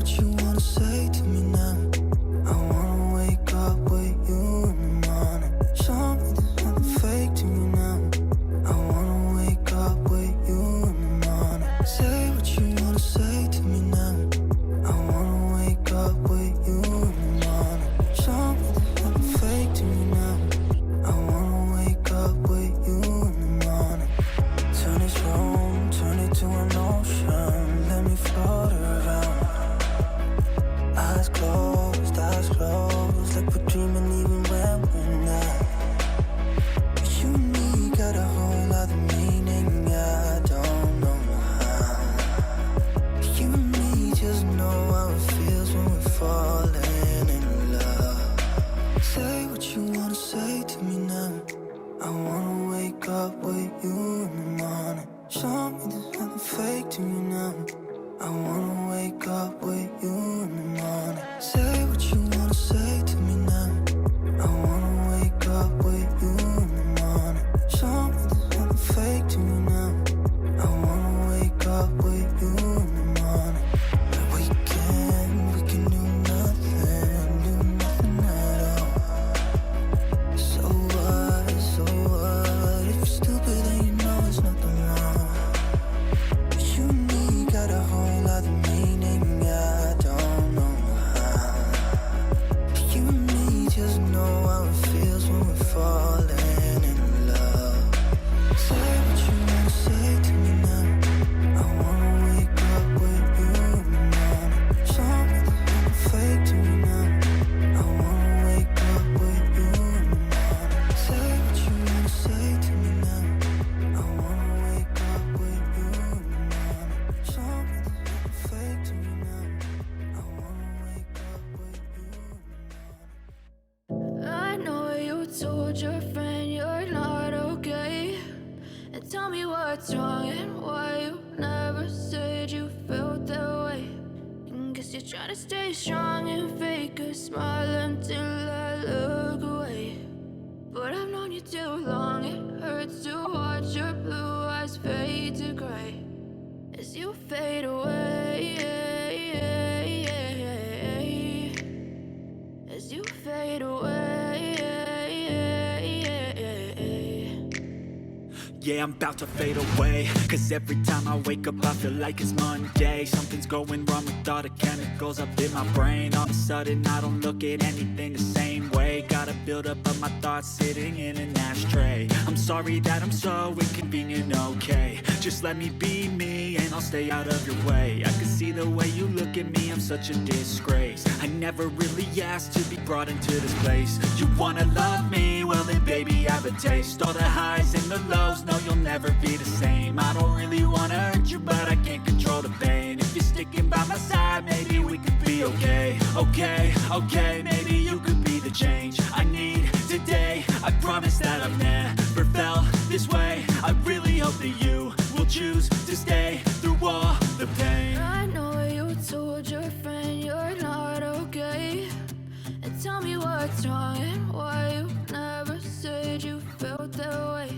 what you wanna say to me now. I wanna wake up with you in the morning. Show me there's nothing fake to me now. I wanna wake up with you in the morning. Say what you wanna say to me now. I wanna wake up with you in the morning. Show me there's nothing fake to me now. I wanna wake up with you in the morning. Turn this room, turn it to an ocean. Let me float around. Eyes closed, like we're dreaming even when we're not. But you and me got a whole other meaning, I don't know how. You and me just know how it feels when we're falling in love. Say what you wanna say to me now. I wanna wake up with you in the morning. Show me there's nothing fake to me now. I wanna wake up with you in the morning. Say what you wanna say to me now. I wanna wake up with you in the morning. Show me there's nothing fake to me now. I wanna wake up with you in the morning. And we can do nothing at all. So what, if you're stupid then you know there's nothing wrong. But you and me got a whole other meaning, I don't know how. You and me just know how it feels when we're falling in love. Say what you wanna say to me now. I wanna wake up with you in the morning. Show me there's nothing fake to me now. I wanna wake up with you in the morning. Say what you wanna say to me now. I wanna wake up with you in the morning. Show me there's nothing fake to me now. I wanna wake up with you in the morning. I know you told your friend you're not okay, and tell me what's wrong and why you never said you felt that way. And guess you're trying to stay strong and fake a smile until I look away. But I've known you too long, it hurts to watch your blue eyes fade to gray as you fade away. As you fade away. Yeah, I'm about to fade away, cause every time I wake up I feel like it's Monday. Something's going wrong with all the chemicals up in my brain. All of a sudden I don't look at anything the same way. Gotta build up of my thoughts sitting in an ashtray. I'm sorry that I'm so inconvenient, okay. Just let me be me and I'll stay out of your way. I can see the way you look at me, I'm such a disgrace. I never really asked to be brought into this place. You wanna love me? Well then baby I have a taste. All the highs and the lows, no you'll never be the same. I don't really wanna hurt you but I can't control the pain. If you're sticking by my side maybe we could be okay. Okay, maybe you could be the change I need today. I promise that I've never felt this way. I really hope that you will choose to stay through all the pain. I know you told your friend you're not okay, and tell me what's wrong and why you never said you felt that way.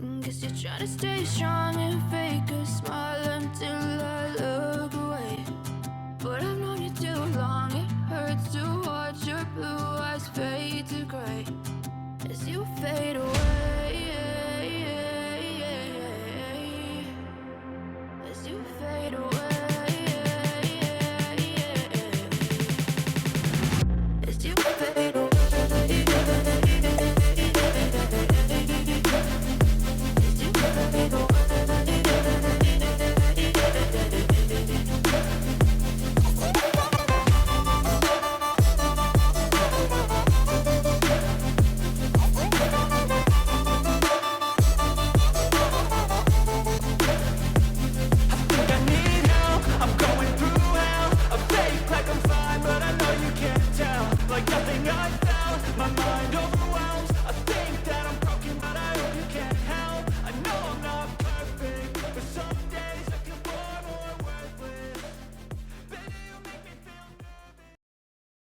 And guess you're trying to stay strong and fake a smile until I look away. But I've known you too long, it hurts to watch your blue eyes fade to gray as you fade away. As you fade away. As you fade away. As you fade away.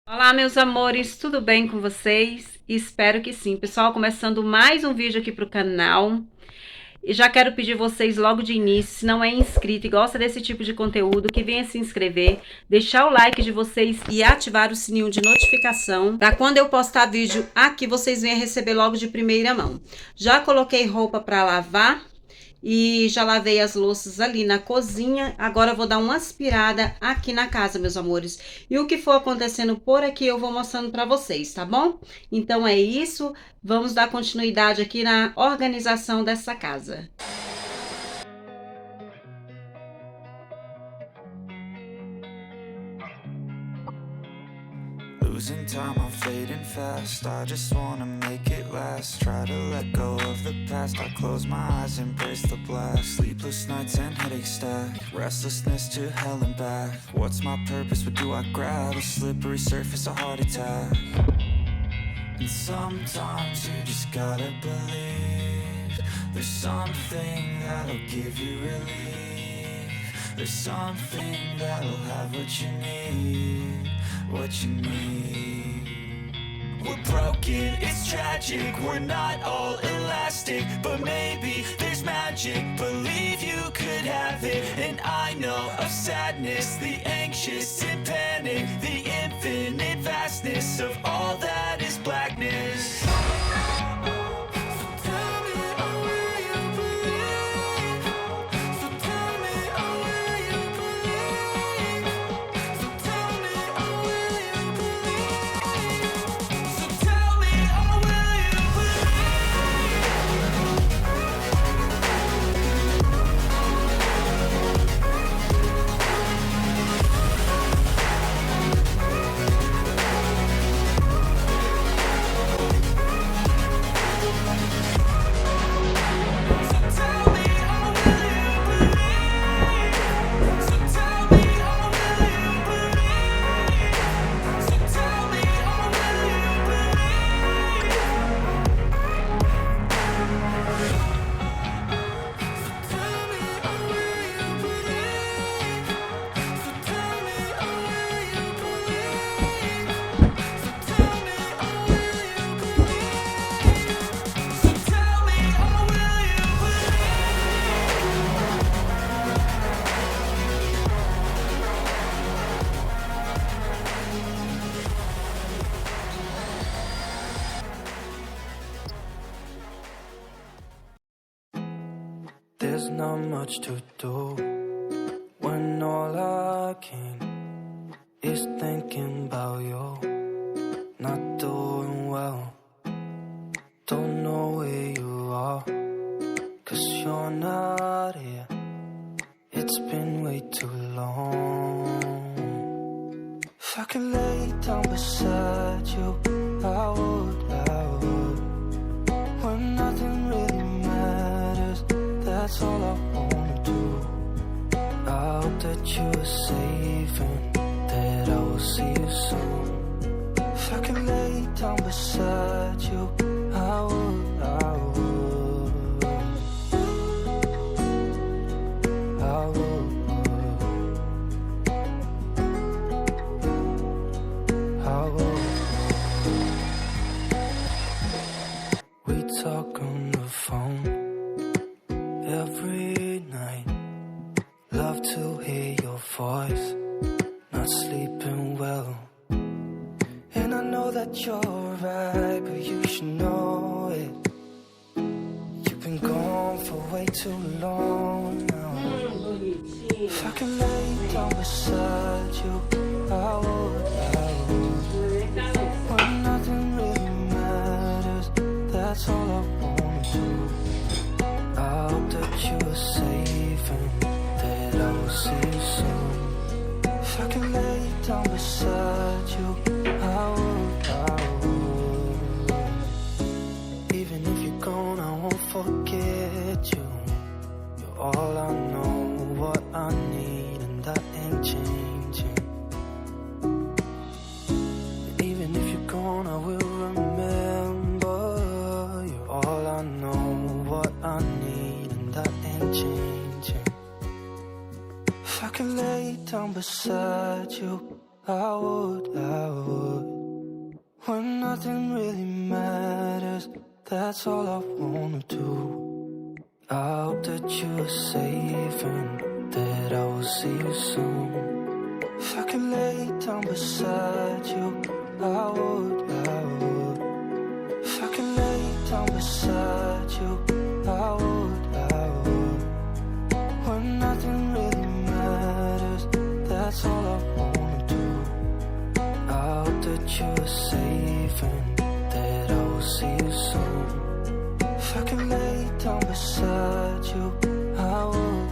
Olá, meus amores, tudo bem com vocês? Espero que sim. Pessoal, começando mais um vídeo aqui para o canal. E já quero pedir vocês logo de início, se não é inscrito e gosta desse tipo de conteúdo, que venha se inscrever, deixar o like de vocês e ativar o sininho de notificação, para quando eu postar vídeo aqui, vocês venham receber logo de primeira mão. Já coloquei roupa para lavar e já lavei as louças ali na cozinha. Agora eu vou dar uma aspirada aqui na casa, meus amores. E o que for acontecendo por aqui eu vou mostrando para vocês, tá bom? Então é isso. Vamos dar continuidade aqui na organização dessa casa. Losing time, I'm fading fast. I just wanna make it last. Try to let go of the past. I close my eyes, embrace the blast. Sleepless nights and headaches stack. Restlessness to hell and back. What's my purpose? What do I grab? A slippery surface, a heart attack. And sometimes you just gotta believe there's something that'll give you relief. There's something that'll have what you need. What you need. We're broken, it's tragic. We're not all elastic, but maybe there's magic. Believe you could have it. And I know of sadness, the anxious and panic, the infinite vastness of all that is blackness. There's not much to do when all I can is thinking about you. Not doing well, don't know where you are, 'cause you're not here. It's been way too long. If I could lay down beside you, I would. When nothing really matters, that's all I wanna do. I hope that you are safe and that I will see you soon. If I could lay down beside you, I would. We talk on the phone every night. Love to hear your voice. Not sleeping well. And I know that you're right, but you should know it. You've been gone for way too long now. If I could lay down beside you, I would. When nothing really matters, that's all I wanna do. I hope that you are safe and that I will see you soon. If I can lay down beside you, I would. Even if you're gone, I won't forget you. You're all I know, what I need, and that ain't changing. Even if you're gone, I will remember. You're all I know, what I need, and that ain't changing. If I could lay down beside you, I would. When nothing really matters, that's all I wanna do. I hope that you are safe and that I will see you soon. If I could lay down beside you, I would. If I could lay down beside you, I would. When nothing really matters, that's all I wanna do. I hope that you are safe and that I will see you soon. If I could lay down beside you, I would.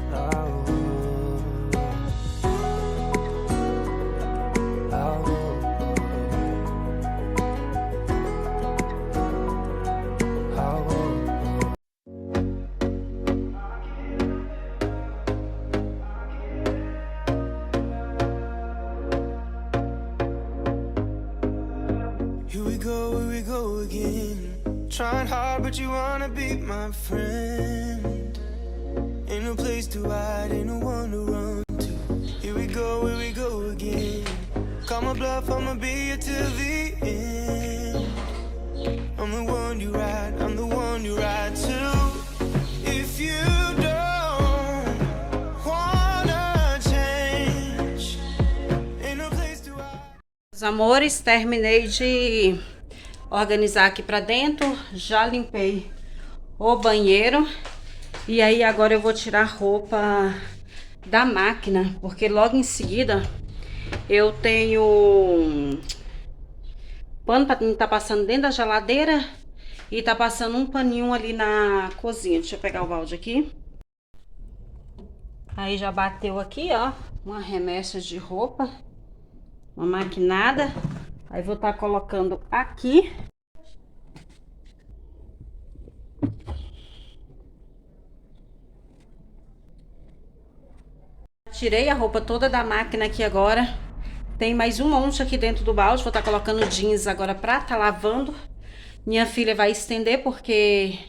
Here we go again. Trying hard, but you wanna be my friend. Ain't no place to hide, ain't no one to run to. Here we go again. Call my bluff, I'ma be here till the end. I'm the one you ride, I'm the one you ride to. If you don't wanna change, ain't no place to hide. Meus amores, terminei de organizar aqui pra dentro, já limpei o banheiro e aí agora eu vou tirar roupa da máquina, porque logo em seguida eu tenho pano pra tá passando dentro da geladeira e tá passando um paninho ali na cozinha. Deixa eu pegar o balde aqui. Aí já bateu aqui, ó, uma remessa de roupa, uma maquinada. Aí vou estar colocando aqui. Tirei a roupa toda da máquina aqui agora. Tem mais um monte aqui dentro do balde. Vou estar colocando jeans agora pra estar lavando. Minha filha vai estender porque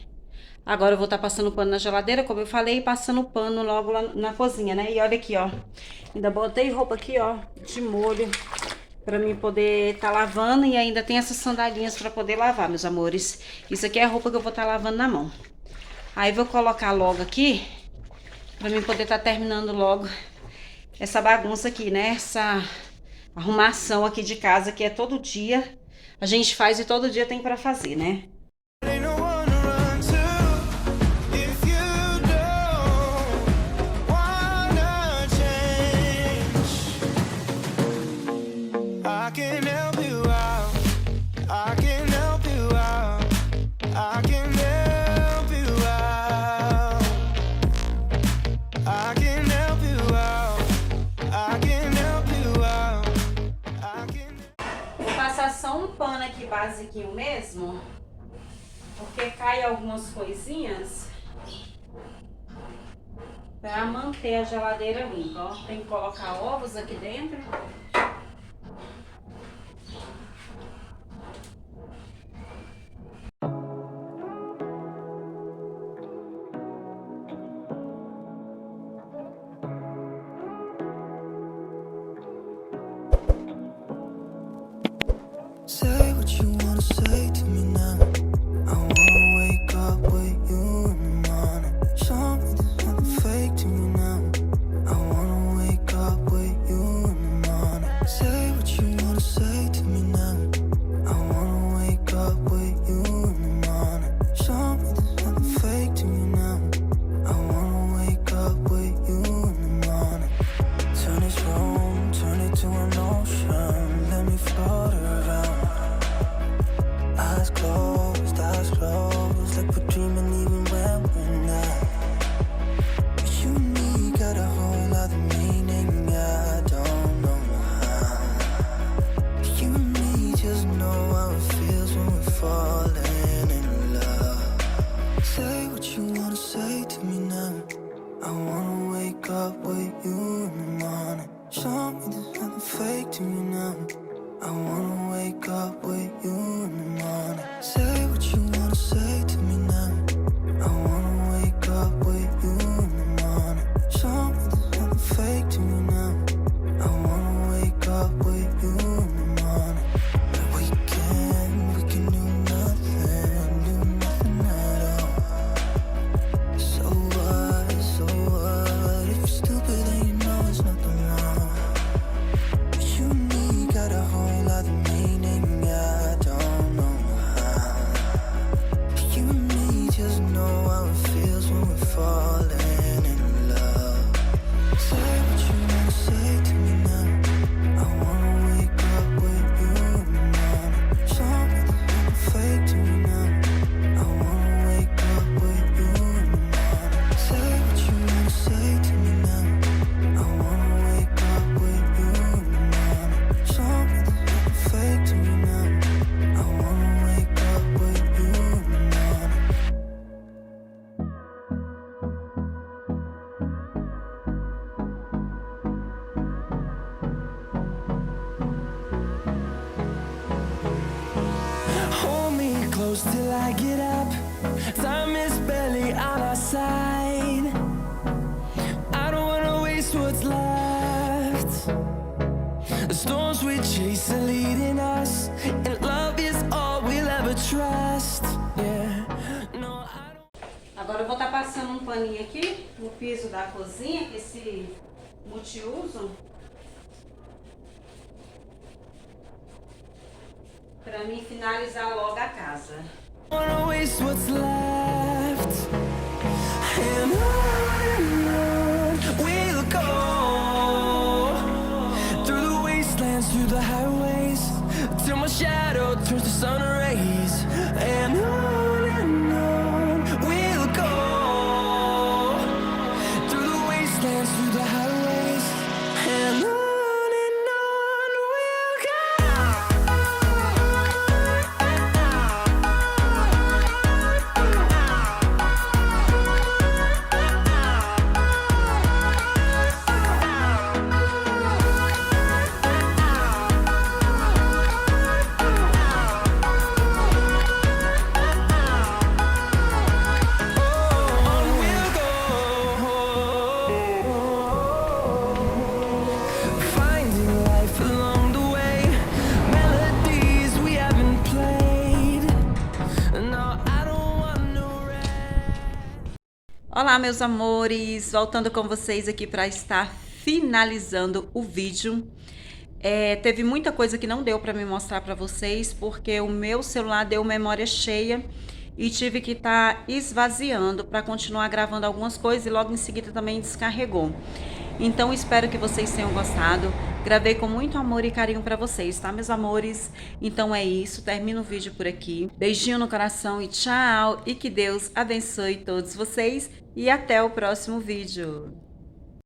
agora eu vou estar passando pano na geladeira, como eu falei, e passando pano logo lá na cozinha, né? E olha aqui, ó. Ainda botei roupa aqui, ó, de molho, pra mim poder estar lavando. E ainda tem essas sandalinhas pra poder lavar, meus amores. Isso aqui é a roupa que eu vou estar lavando na mão. Aí vou colocar logo aqui, pra mim poder estar terminando logo essa bagunça aqui, né? Essa arrumação aqui de casa, que é todo dia. A gente faz e todo dia tem pra fazer, né? Só um pano aqui basiquinho mesmo, porque cai algumas coisinhas para manter a geladeira limpa, ó. Tem que colocar ovos aqui dentro. Say what you wanna say to me now. I wanna wake up with you in the morning. Show me there's nothing fake to me now. I wanna wake up with you in the morning. Say what you wanna say to me now. I wanna wake up with you in the morning. Show me there's nothing fake to me now. I wanna wake up with you in the morning. Turn this room, turn it to an ocean. Let me float around. Eyes closed, like we're dreaming even when we're not. But you and me got a whole other meaning, I don't know how. You and me just know how it feels when we're falling in love. Say what you wanna say to me now. I wanna wake up with you in the morning. Show me there's nothing fake to me now. I wanna wake up with you in the morning. Say what you wanna say to me now. gotta get up. Time is barely on our side. I don't wanna waste what's left. The storms we chase are leading us, and love is all we'll ever trust. Yeah. No, I don't. Agora eu vou estar passando um paninho aqui no piso da cozinha, que esse multiuso, para mim finalizar logo a casa. Wanna waste what's left, and on we'll go, through the wastelands, through the highways, till my shadow turns to sun rays, and on we'll go, through the wastelands, through the highways, and on we'll go. Olá, meus amores, voltando com vocês aqui para estar finalizando o vídeo. Teve muita coisa que não deu para me mostrar para vocês, porque o meu celular deu memória cheia e tive que estar esvaziando para continuar gravando algumas coisas, e logo em seguida também descarregou. Então espero que vocês tenham gostado. Gravei com muito amor e carinho para vocês, tá, meus amores? Então é isso, termino o vídeo por aqui. Beijinho no coração e tchau! E que Deus abençoe todos vocês e até o próximo vídeo.